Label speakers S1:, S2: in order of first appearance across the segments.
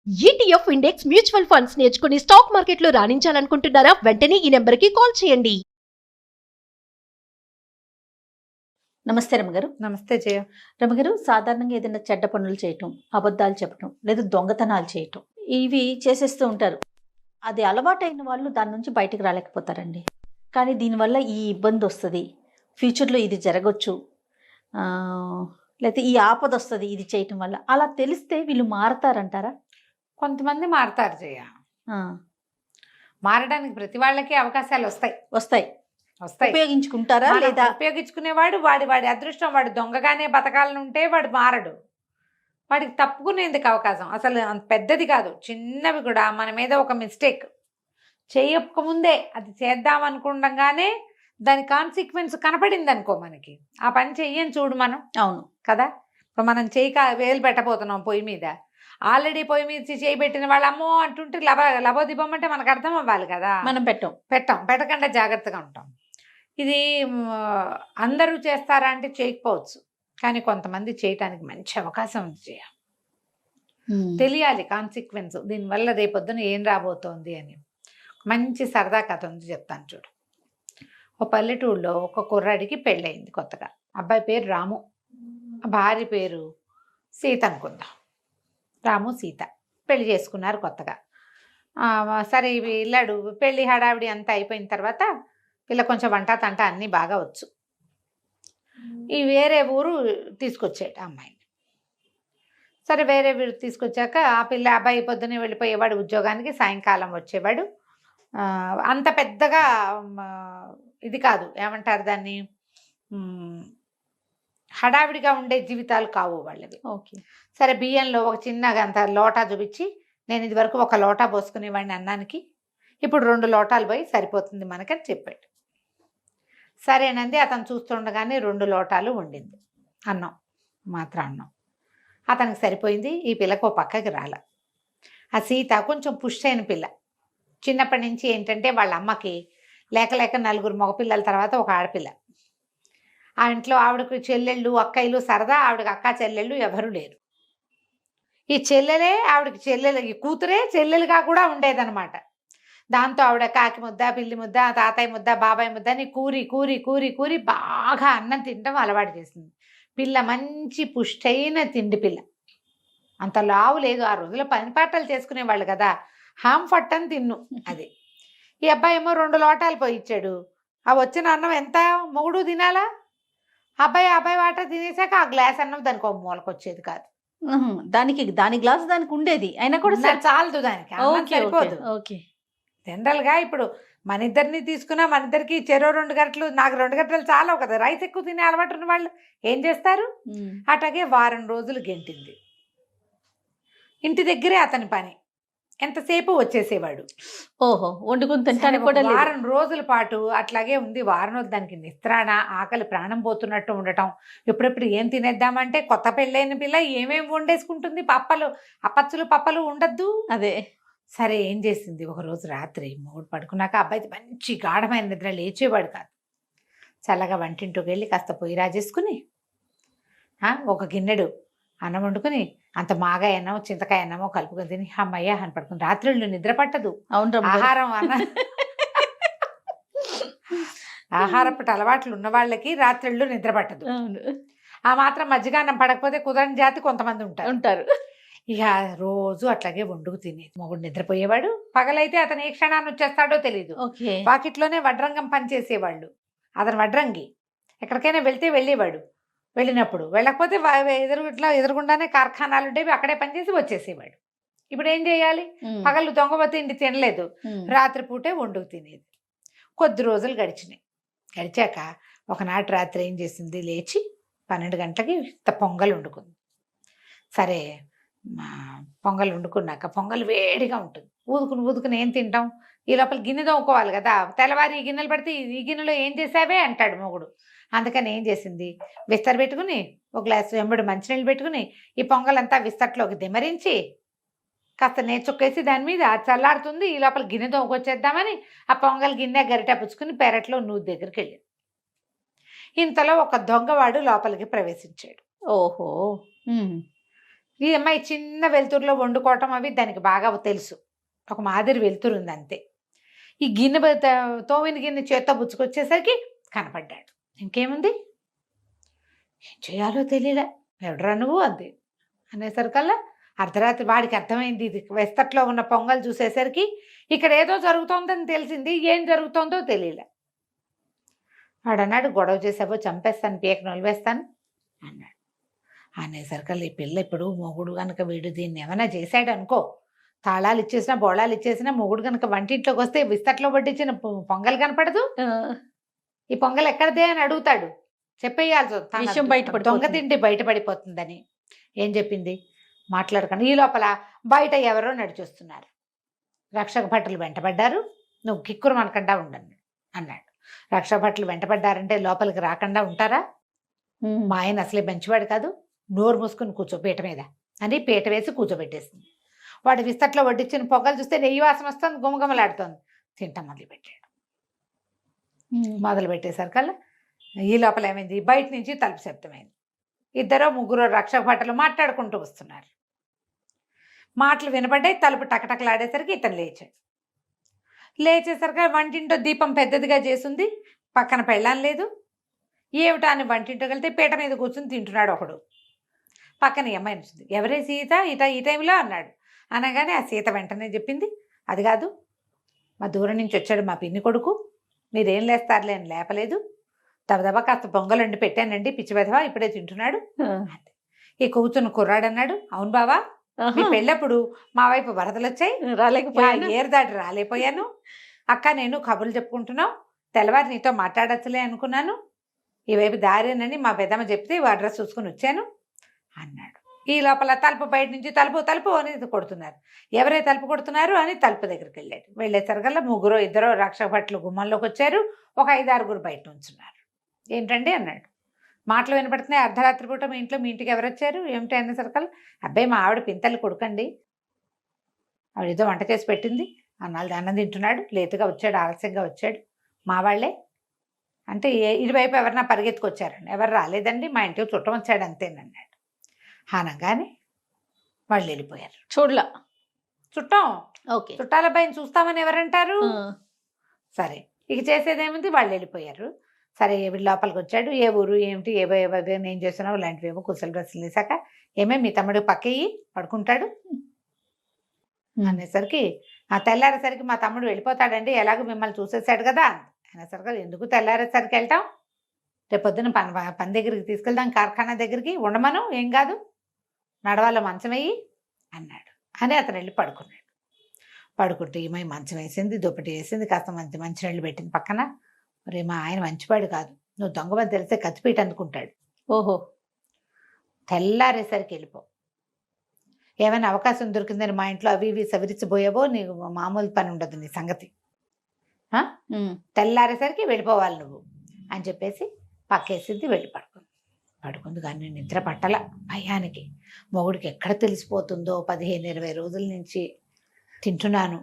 S1: ETF index mutual funds నేర్చుకుని stock మార్కెట్లో రాణించాలనుకుంటున్నారా? వెంటనే ఈ నెంబర్కి కాల్ చేయండి.
S2: నమస్తే రమగారు.
S3: నమస్తే జయ.
S2: రమగారు, సాధారణంగా ఏదైనా చెడ్డ పనులు చేయటం, అబద్ధాలు చెప్పటం లేదా దొంగతనాలు చేయటం ఇవి చేసేస్తూ ఉంటారు. అది అలవాటైన వాళ్ళు దాని నుంచి బయటకు రాలేకపోతారండి. కానీ దీనివల్ల ఈ ఇబ్బంది వస్తుంది, ఫ్యూచర్లో ఇది జరగచ్చు, లేకపోతే ఈ ఆపద వస్తుంది ఇది చేయటం వల్ల, అలా తెలిస్తే వీళ్ళు మారతారంటారా?
S3: కొంతమంది మారతారు జయ. మారడానికి ప్రతి వాళ్ళకి అవకాశాలు వస్తాయి.
S2: ఉపయోగించుకుంటారా లేదా?
S3: ఉపయోగించుకునేవాడు వాడి అదృష్టం. వాడు దొంగగానే బతకాలని ఉంటే వాడు మారడు. వాడికి తప్పుకునేందుకు అవకాశం అసలు అంత పెద్దది కాదు, చిన్నవి కూడా. మన మీద ఒక మిస్టేక్ చేయకముందే అది చేద్దాం అనుకుండగానే దాని కాన్సిక్వెన్స్ కనపడింది అనుకో, మనకి ఆ పని చెయ్యని చూడు మనం.
S2: అవును
S3: కదా. ఇప్పుడు మనం వేలు పెట్టబోతున్నాం పొయ్యి మీద. ఆల్రెడీ పొయ్యి మీద చేయి పెట్టిన వాళ్ళు అమ్మో అంటుంటే లబోదిబం అంటే మనకు అర్థం అవ్వాలి కదా.
S2: మనం
S3: పెట్టకుండా జాగ్రత్తగా ఉంటాం. ఇది అందరూ చేస్తారా అంటే చేయకపోవచ్చు, కానీ కొంతమంది చేయటానికి మంచి అవకాశం ఉంది జయ. తెలియాలి కాన్సిక్వెన్స్, దీనివల్ల రేపొద్దున ఏం రాబోతోంది అని. మంచి సరదా కథ ఉంది, చెప్తాను చూడు. ఒక పల్లెటూరులో ఒక కుర్రాడికి పెళ్ళయింది కొత్తగా. అబ్బాయి పేరు రాము, భార్య పేరు సీత అనుకుందాం. రాము సీత పెళ్లి చేసుకున్నారు కొత్తగా. సరే వెళ్ళాడు. పెళ్లి హడావిడి అంతా అయిపోయిన తర్వాత వీళ్ళ కొంచెం వంట తంట అన్నీ బాగా వచ్చు. ఈ వేరే ఊరు తీసుకొచ్చాడు అమ్మాయిని. సరే వేరే ఊరు తీసుకొచ్చాక ఆ అబ్బాయి పొద్దున్నే వెళ్ళిపోయేవాడు ఉద్యోగానికి, సాయంకాలం వచ్చేవాడు. అంత పెద్దగా ఇది కాదు, ఏమంటారు దాన్ని, హడావిడిగా ఉండే జీవితాలు కావు వాళ్ళవి.
S2: ఓకే.
S3: సరే బియ్యంలో ఒక చిన్నగా అంత లోటా చూపించి, నేను ఇది వరకు ఒక లోటా పోసుకునేవాడిని అన్నానికి, ఇప్పుడు 2 లోటాలు పోయి సరిపోతుంది మనకని చెప్పాడు. సరేనంది. అతను చూస్తుండగానే 2 లోటాలు వండింది అన్నం, మాత్రం అన్నం. అతనికి సరిపోయింది. ఈ పిల్లకు ఓ పక్కకి రాల. ఆ సీత కొంచెం పుష్ అయిన పిల్ల. చిన్నప్పటి నుంచి ఏంటంటే వాళ్ళ అమ్మకి లేక 4 మగపిల్లల తర్వాత ఒక ఆడపిల్ల. ఆ ఇంట్లో ఆవిడకి చెల్లెళ్ళు అక్కయ్యలు సరదా, ఆవిడకి అక్క చెల్లెళ్ళు ఎవరు లేరు. ఈ చెల్లెలే ఆవిడకి చెల్లెలు, ఈ కూతురే చెల్లెలుగా కూడా ఉండేదన్నమాట. దాంతో ఆవిడ కాకి ముద్ద, పిల్లి ముద్ద, తాతయ్య ముద్ద, బాబాయ్ ముద్ద అని కూరి కూరి కూరి కూరి బాగా అన్నం తినడం అలవాటు చేసింది. పిల్ల మంచి పుష్టైన తిండి పిల్ల, అంత లావు లేదు. ఆ రోజుల్లో పని పాటలు చేసుకునేవాళ్ళు కదా, హాంఫట్ అని తిన్ను అది. ఈ అబ్బాయి ఏమో 2 లోటాలు పోయిచ్చాడు. ఆ వచ్చిన అన్నం ఎంత మొగుడు తినాలా? అబ్బాయి వాట తినేసాక ఆ గ్లాస్ అన్నం దానికి ఒక మూలకు వచ్చేది కాదు.
S2: దాని గ్లాస్ దానికి ఉండేది, అయినా కూడా
S3: చాలదు దానికి, సరిపోదు.
S2: ఓకే.
S3: జనరల్గా ఇప్పుడు మన ఇద్దరిని తీసుకున్నా, మన ఇద్దరికి చెరో 2 గంటలు, నాకు 2 గంటలు చాలవు కదా. రైస్ ఎక్కువ తినే అలవాటు ఉన్న వాళ్ళు ఏం చేస్తారు? అట్లాగే వారం రోజులు గెంటింది. ఇంటి దగ్గరే అతని పని, ఎంతసేపు వచ్చేసేవాడు.
S2: ఓహో, వండుకుని తింటాను కూడా.
S3: వారం రోజుల పాటు అట్లాగే ఉంది. వారం రోజులు దానికి నిస్త్రాణ, ఆకలి ప్రాణం పోతున్నట్టు ఉండటం. ఎప్పుడెప్పుడు ఏం తినేద్దామంటే, కొత్త పెళ్ళైన పిల్ల ఏమేమి వండేసుకుంటుంది. అప్పచ్చులు పప్పలు ఉండద్దు.
S2: అదే.
S3: సరే ఏం చేసింది, ఒకరోజు రాత్రి మొగుడు పడుకున్నాక అబ్బాయి మంచి గాఢమైన నిద్ర, లేచేవాడు కాదు. చల్లగా వంటింటికి వెళ్ళి కాస్త పొయ్యి రాజేసుకుని ఒక గిన్నెడు అన్నం వండుకుని, అంత మాగాయ అన్నమో చింతకాయ అన్నమో కలుపుకొని తిని అమ్మయ్య అని పడుకుని. రాత్రుళ్ళు నిద్ర పట్టదు.
S2: అవును,
S3: ఆహారపు అలవాట్లు ఉన్న వాళ్ళకి రాత్రిళ్ళు నిద్ర పట్టదు. ఆ మాత్రం మజ్జిగాన్నం పడకపోతే కుదరని జాతి కొంతమంది ఉంటారు. ఇక రోజు అట్లాగే వండుకు తినేది. మొగుడు నిద్రపోయేవాడు. పగలైతే అతను ఏ క్షణాన్ని వచ్చేస్తాడో తెలియదు. వాకిట్లోనే వడ్రంగం పనిచేసేవాళ్ళు. అతను వడ్రంగి. ఎక్కడికైనా వెళ్తే వెళ్ళేవాడు. వెళ్ళినప్పుడు, వెళ్ళకపోతే ఎదురుగుండానే కార్ఖానాలు ఉండేవి, అక్కడే పనిచేసి వచ్చేసేవాడు. ఇప్పుడు ఏం చేయాలి? పగలు దొంగబోతే ఇంటి తినలేదు, రాత్రిపూటే వండుకు తినేది. కొద్ది రోజులు గడిచాక ఒకనాటి రాత్రి ఏం చేసింది, లేచి 12 గంటలకి పొంగల్ వండుకుంది. సరే పొంగల్ వండుకున్నాక, పొంగల్ వేడిగా ఉంటుంది, ఊదుకుని ఏం తింటాం? ఈ లోపల గిన్నె తోముకోవాలి కదా. తెల్లవారి ఈ గిన్నెలు పడితే ఈ గిన్నెలో ఏం చేసావే అంటాడు మొగుడు. అందుకని ఏం చేసింది, విస్తర్ పెట్టుకుని ఒక గ్లాసు వెంబడి మంచినీళ్ళు పెట్టుకుని ఈ పొంగలంతా విస్తట్లోకి దిమరించి కాస్త నేర్చుక్కేసి దాని మీద చల్లారుతుంది. ఈ లోపల గిన్నె తోముకొచ్చేద్దామని ఆ పొంగల్ గిన్నె గరిట పుచ్చుకుని పెరట్లో నూతి దగ్గరికి వెళ్ళింది. ఇంతలో ఒక దొంగవాడు లోపలికి ప్రవేశించాడు.
S2: ఓహో.
S3: ఈ అమ్మాయి చిన్న వెలుతురులో వండుకోవటం అవి దానికి బాగా తెలుసు. ఒక మాదిరి వెలుతురు ఉంది అంతే. ఈ గిన్నె తోమిన గిన్నె చేత్తో పుచ్చుకొచ్చేసరికి కనపడ్డాడు. ఇంకేముంది, ఏం చేయాలో తెలియలే. ఎవడరా నువ్వు అంతే అనేసరికల్లా అర్ధరాత్రి వాడికి అర్థమైంది. ఇది వెస్తట్లో ఉన్న పొంగల్ చూసేసరికి ఇక్కడ ఏదో జరుగుతోందని తెలిసింది. ఏం జరుగుతోందో తెలియలే. వాడు అన్నాడు, గొడవ చేసావో చంపేస్తాను, పీక నొలివేస్తాను అన్నాడు. అనేసరికల్లా ఈ పిల్ల ఇప్పుడు మొగుడు కనుక వీడు దీన్ని ఏమైనా చేశాడు అనుకో, తాళాలు ఇచ్చేసినా బోళాలు ఇచ్చేసినా మొగుడు కనుక వంటింట్లోకి వస్తే విస్తట్లో వడ్డించిన పొంగల్ కనపడదు. ఈ పొంగల్ ఎక్కడదే అని అడుగుతాడు. చెప్పేయాల్సి
S2: విషయం బయటపడిపోతుంది.
S3: దొంగ తిండి బయటపడిపోతుందని. ఏం చెప్పింది, మాట్లాడకండి. ఈ లోపల బయట ఎవరో నడిచొస్తున్నారు. రక్షక భటులు వెంటబడ్డారు. నువ్వు కిక్కురు మనకుండా ఉండండి అన్నాడు. రక్షక భటులు వెంటబడ్డారంటే లోపలికి రాకుండా ఉంటారా? మా ఆయన అసలే మంచివాడు కాదు, నోరు మూసుకుని కూర్చో పీట మీద అని పీట వేసి కూర్చోబెట్టేసింది. వాడు విస్తట్లో వడ్డించిన పొగలు చూస్తే నెయ్యి వాసన వస్తుంది, గుమగుమలాడుతోంది. తింటా మొదలుపెట్టాడు. మొదలు పెట్టేసరికల్లా ఈ లోపల ఏమైంది, బయట నుంచి తలుపు శబ్దమైంది. 2-3 రక్షక భటులు మాట్లాడుకుంటూ వస్తున్నారు. మాటలు వినపడ్డాయి. తలుపు టకటకలాడేసరికి ఇతను లేచాడు. లేచేసరికి వంటింటో దీపం పెద్దదిగా చేసింది. పక్కన పెళ్ళాం లేదు. ఏమిటా అని వంటింటోకి వెళ్తే పీట మీద కూర్చుని తింటున్నాడు ఒకడు. పక్కన ఈ అమ్మాయి వచ్చింది. ఎవరే సీత ఈ టైంలో అన్నాడు. అనగానే ఆ సీత వెంటనే చెప్పింది, అది కాదు, మా దూరం నుంచి వచ్చాడు మా పిన్ని కొడుకు, మీరేం లేస్తారులే అని లేపలేదు, దబదబా కాస్త పొంగల్ వండి పెట్టానండి, పిచ్చి వెధవా ఇప్పుడే తింటున్నాడు. ఈ కూతురు కుర్రాడు అన్నాడు. అవును బావా, మీ పెళ్ళప్పుడు మా వైపు వరదలు వచ్చాయి, రాలేకపోయాను, ఏరు దాటి రాలేకపోయాను. అక్క నేను కబుర్లు చెప్పుకుంటున్నావు, తెల్లవారి నీతో మాట్లాడచ్చులే అనుకున్నాను, ఈ వైపు దారేనని మా పెద్దమ్మ చెప్తే అడ్రస్ చూసుకుని వచ్చాను అన్నాడు. ఈ లోపల తలుపు బయట నుంచి తలుపు తలుపు అని కొడుతున్నారు. ఎవరే తలుపు కొడుతున్నారు అని తలుపు దగ్గరికి వెళ్ళాడు. వెళ్ళేసరికల్లా 3-2 రక్షక భటులు గుమ్మంలోకి వచ్చారు. ఒక 5-6 బయట ఉంచున్నారు. ఏంటండి అన్నాడు. మాటలు వినపడుతున్నాయి. అర్ధరాత్రి పూట మీ ఇంటికి ఎవరు వచ్చారు ఏమిటి అనేసరికల్లా, అబ్బాయి మా ఆవిడ పింతల్లి కొడుకండి, ఆవిడ ఏదో వంట చేసి పెట్టింది, అన్నాళ్ళు అన్నం తింటున్నాడు, లేటుగా వచ్చాడు, ఆలస్యంగా వచ్చాడు, మా వాళ్ళే అంటే ఇటువైపు ఎవరన్నా పరిగెత్తుకొచ్చారండి. ఎవరు రాలేదండి, మా ఇంటికి చుట్టం వచ్చాడు అంతేనన్నాడు. అనగానే వాళ్ళు వెళ్ళిపోయారు.
S2: చూడలా
S3: చుట్టం,
S2: ఓకే,
S3: చుట్టాల అబ్బాయిని చూస్తామని ఎవరంటారు. సరే ఇక చేసేదేముంది, వాళ్ళు వెళ్ళిపోయారు. సరే వీడి లోపలికి వచ్చాడు. ఏ ఊరు ఏమిటి ఏవో ఏం చేస్తున్నావు ఇలాంటివేమో కుశల డ్రెస్సులు వేసాక, ఏమే మీ తమ్ముడు పక్కయ్యి పడుకుంటాడు అనేసరికి, ఆ తెల్లారేసరికి మా తమ్ముడు వెళ్ళిపోతాడండి, ఎలాగో మిమ్మల్ని చూసేసాడు కదా అనేసరికి, ఎందుకు తెల్లారేసరికి వెళ్తాం, రేపు పొద్దున్న పని దగ్గరికి తీసుకెళ్దాం, కార్ఖానా దగ్గరికి, ఉండమను, ఏం కాదు, నడవాళ్ళ మంచం వేయి అన్నాడు. అని అతను వెళ్ళి పడుకున్నాడు. పడుకుంటే ఏమై మంచం వేసింది, దుప్పటి వేసింది, కాస్త మంచి నీళ్ళు పెట్టింది పక్కన. మరి మా ఆయన మంచివాడు కాదు, నువ్వు దొంగమని తెలిస్తే కత్తిపీట అందుకుంటాడు.
S2: ఓహో,
S3: తెల్లారేసరికి వెళ్ళిపో, ఏమైనా అవకాశం దొరికిందని మా ఇంట్లో అవి ఇవి సవరించబోయావో నీకు మామూలు పని ఉండదు నీ సంగతి, తెల్లారేసరికి వెళ్ళిపోవాలి నువ్వు అని చెప్పేసి పక్కేసింది. వెళ్ళి పడుకుంది కానీ నిద్ర పట్టల భయానికి. మొగుడికి ఎక్కడ తెలిసిపోతుందో, 15-20 రోజుల నుంచి తింటున్నాను,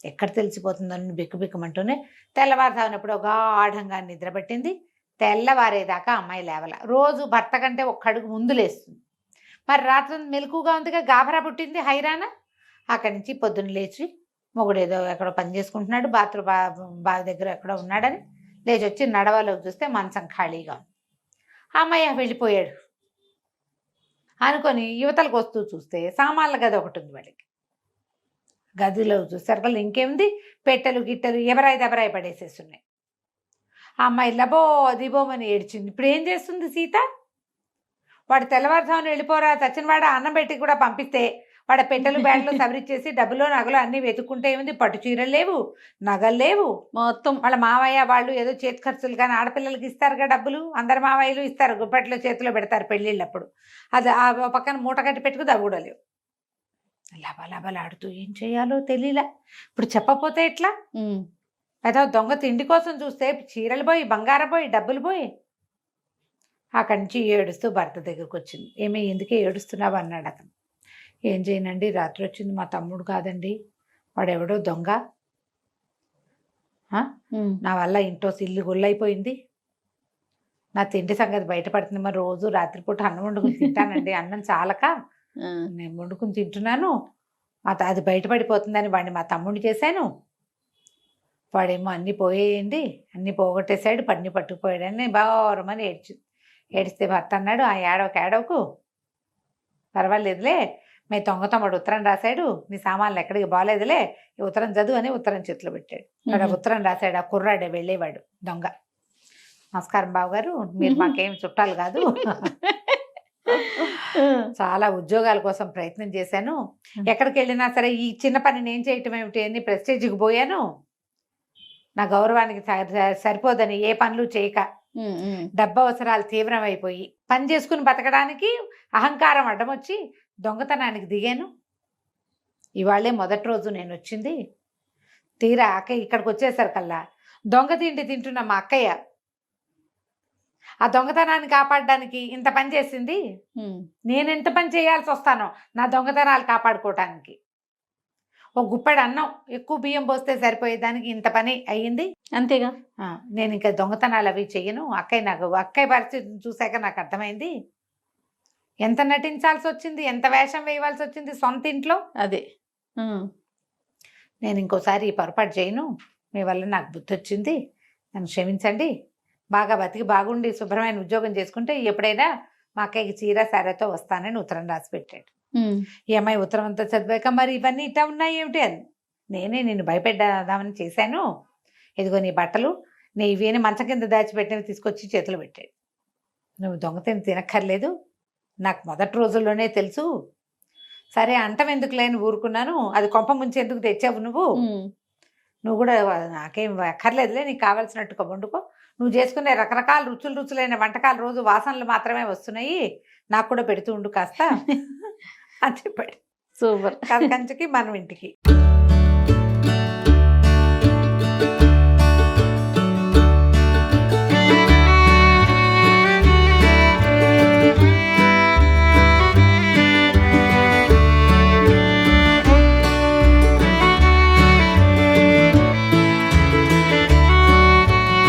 S3: ఎక్కడ తెలిసిపోతుందో బిక్కుబిక్కమంటూనే తెల్లవారుతానప్పుడు ఒక గాఢంగా నిద్ర పట్టింది. తెల్లవారేదాకా అమ్మాయి లేవల. రోజు భర్త కంటే ఒక్క అడుగు ముందు లేస్తుంది. మరి రాత్రి మెలకుగా ఉందిగా గాభరా పుట్టింది, హైరాణ. అక్కడి నుంచి పొద్దున్న లేచి మొగుడు ఏదో ఎక్కడో పని చేసుకుంటున్నాడు, బావి దగ్గర ఎక్కడో ఉన్నాడని లేచి వచ్చి నడవలోకి చూస్తే మంచం ఖాళీగా ఉంది. అమ్మాయి వెళ్ళిపోయాడు అనుకొని యువతలకు వస్తూ చూస్తే సామాన్ల గది ఒకటి ఉంది. వాళ్ళకి గదిలో చూసేసరికి ఇంకేముంది, పెట్టెలు గిట్టెలు ఎవరాయి పడేసేస్తున్నాయి. ఆ అమ్మాయి లబో దిబోమని ఏడ్చింది. ఇప్పుడు ఏం చేస్తుంది సీత? వాడు తెల్లవారుజామున వెళ్ళిపోరా, చచ్చినవాడ అన్నం పెట్టి కూడా పంపిస్తే వాడ పెట్టెలు బ్యాడ్లు సవరిచ్చేసి డబ్బులో నగలు అన్నీ వెతుక్కుంటే ఏముంది, పట్టు చీరలు లేవు, నగలు లేవు, మొత్తం వాళ్ళ మావయ్య వాళ్ళు ఏదో చేతి ఖర్చులు కానీ ఆడపిల్లలకి ఇస్తారుగా డబ్బులు, అందరు మావయ్యలు ఇస్తారు, గుప్పట్లో చేతిలో పెడతారు పెళ్ళిళ్ళప్పుడు, అది ఆ పక్కన మూట కట్టి పెట్టుకుని అవి కూడా లేవు. లబలబలాడుతూ ఏం చేయాలో తెలియలే. ఇప్పుడు చెప్పపోతే ఎట్లా? ఏదో దొంగ తిండి కోసం చూస్తే చీరలు పోయి, బంగారం పోయి, డబ్బులు పోయి. అక్కడి నుంచి ఏడుస్తూ భర్త దగ్గరకు వచ్చింది. ఏమీ ఎందుకే ఏడుస్తున్నావు అన్నాడు అతను. ఏం చేయనండి, రాత్రి వచ్చింది మా తమ్ముడు కాదండి, వాడెవడో దొంగ, నా వల్ల ఇంట్లో ఇల్లు గుళ్ళైపోయింది, నా తిండి సంగతి బయటపడుతుంది, మరి రోజు రాత్రిపూట అన్నం వండుకుని తింటానండి, అన్నం చాలక నేను వండుకుని తింటున్నాను, అది బయటపడిపోతుందని వాడిని మా తమ్ముడిని చేశాను. వాడేమో అన్నీ పోయేయండి, అన్నీ పోగొట్టేశాడు, పడిని పట్టుకుపోయాడని బారమని ఏడిస్తే భర్త అన్నాడు, ఆ ఏడవకు పర్వాలేదులే, మీ తమ్ముడు ఉత్తరం రాశాడు, నీ సామాన్లు ఎక్కడికి బాగాలేదులే, ఈ ఉత్తరం చదువు అని ఉత్తరం చేతిలో పెట్టాడు. వాడు ఉత్తరం రాశాడు, ఆ కుర్రాడే వెళ్ళేవాడు దొంగ. నమస్కారం బావగారు, మీరు మాకేం చుట్టాలు కాదు, చాలా ఉద్యోగాల కోసం ప్రయత్నం చేశాను, ఎక్కడికి వెళ్ళినా సరే ఈ చిన్న పని నేను చేయటం ఏమిటి అని ప్రెస్టేజ్కి పోయాను, నా గౌరవానికి సరిపోదని ఏ పనులు చేయక డబ్బు అవసరాలు తీవ్రమైపోయి పని చేసుకుని బతకడానికి అహంకారం అడ్డమొచ్చి దొంగతనానికి దిగాను. ఇవాళే మొదటి రోజు నేను వచ్చింది. తీరా అక్కయ్య ఇక్కడికి వచ్చేసరికల్లా దొంగ తిండి తింటున్న మా అక్కయ్య ఆ దొంగతనాన్ని కాపాడడానికి ఇంత పని చేసింది. నేను ఎంత పని చేయాల్సి వస్తానో నా దొంగతనాలు కాపాడుకోవటానికి. ఒక గుప్పెడు అన్నం ఎక్కువ బియ్యం పోస్తే సరిపోయేదానికి ఇంత పని అయ్యింది.
S2: అంతేగా.
S3: నేను ఇంకా దొంగతనాలు అవి చెయ్యను. అక్కయ్య పరిస్థితిని చూశాక నాకు అర్థమైంది, ఎంత నటించాల్సి వచ్చింది, ఎంత వేషం వేయవలసి వచ్చింది సొంత ఇంట్లో.
S2: అదే
S3: నేను ఇంకోసారి ఈ పొరపాటు చేయను, మీ వల్ల నాకు బుద్ధి వచ్చింది, నన్ను క్షమించండి, బాగా బతికి బాగుండి శుభ్రమైన ఉద్యోగం చేసుకుంటే ఎప్పుడైనా మా అక్కయ్యకి చీర సారెతో వస్తానని ఉత్తరం రాసి పెట్టాడు. ఈ అమ్మాయి ఉత్తరం అంతా చదివాక మరి ఇవన్నీ ఇట్లా ఉన్నాయి ఏమిటి అని నేనే నిన్ను భయపెడదామని చేశాను, ఇదిగో నీ బట్టలు, నీ ఇవేని మంచం కింద దాచిపెట్టినవి తీసుకొచ్చి చేతులు పెట్టాడు. నువ్వు దొంగతనం తినక్కర్లేదు, నాకు మొదటి రోజుల్లోనే తెలుసు, సరే అంటం ఎందుకు లేని ఊరుకున్నాను, అది కొంప ముంచి ఎందుకు తెచ్చావు నువ్వు కూడా నాకేం అక్కర్లేదులే, నీకు కావాల్సినట్టుగా వండుకో, నువ్వు చేసుకునే రకరకాల రుచులైన వంటకాలు రోజు వాసనలు మాత్రమే వస్తున్నాయి, నాకు కూడా పెడుతూ ఉండు కాస్త అని చెప్పాడు.
S2: సూపర్.
S3: కంచకి మనం ఇంటికి.